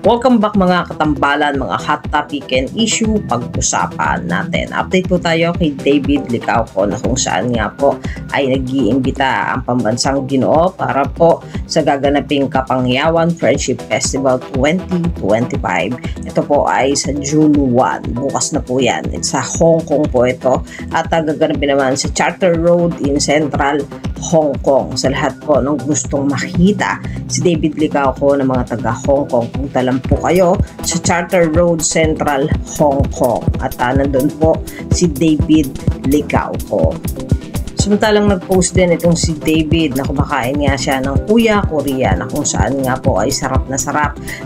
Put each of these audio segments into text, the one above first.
Welcome back mga katambalan, mga hot topic and issue pag-usapan natin. Update po tayo kay David Licauco na kung saan nga po ay nag-iimbita ang pambansang Ginoo para po sa gaganaping Kapangyawan Friendship Festival 2025. Ito po ay sa June 1. Bukas na po yan. It's sa Hong Kong po ito at gaganapin naman sa Charter Road in Central Hong Kong. Sa lahat po ng gustong makita si David Licauco ng mga taga Hong Kong, punta lang po kayo sa Charter Road Central Hong Kong at nandun po si David Licauco. Samantalang nag-post din itong si David na kumakain nga siya ng Kuya Korea na kung saan nga po ay sarap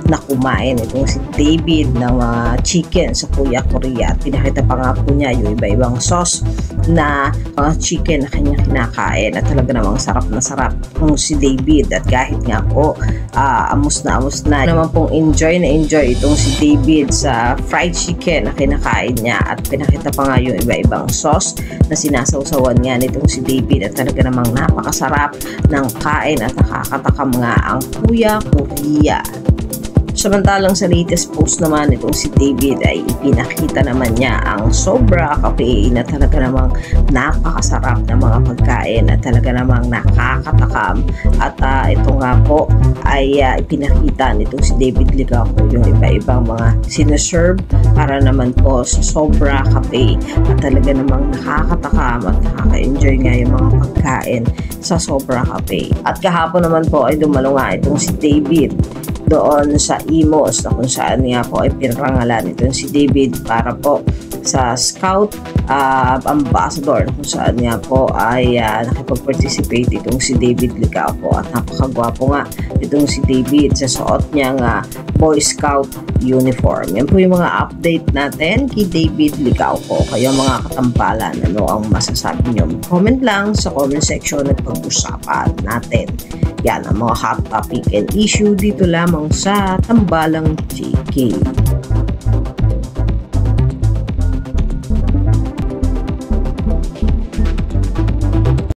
na kumain itong si David ng chicken sa Kuya Korea. At pinakita pa nga po niya yung iba-ibang sauce na chicken na kanya kinakain at talaga namang sarap itong si David. At kahit nga po amos na naman pong enjoy itong si David sa fried chicken na kinakain niya at pinakita pa nga yung iba-ibang sauce na sinasawsawan nga nitong si David at talaga namang napakasarap ng kain at nakakatakam nga ang Kuya Korea. Samantalang sa latest post naman itong si David ay ipinakita naman niya ang Sobra Cafe na talaga namang napakasarap na mga pagkain at talaga namang nakakatakam at ito nga po ay ipinakita nitong si David Licauco yung iba-ibang mga sineserve para naman po sa Sobra Cafe at talaga namang nakakatakam at nakaka-enjoy nga yung mga pagkain sa Sobra Cafe. At kahapon naman po ay dumalo nga itong si David doon sa Imos na kung saan nga po ay pinarangalan itong si David para po sa Scout Ambassador na kung saan nga po ay nakipag-participate itong si David Licauco at napakagwapo nga itong si David sa suot niya nga Boy Scout uniform. Yan po yung mga update natin kay David Licauco. Kayo mga katambalan, ano ang masasabi nyo? Comment lang sa comment section at pag-usapan natin. Yan ang mga hot topic and issue dito lamang sa Tambalang JK.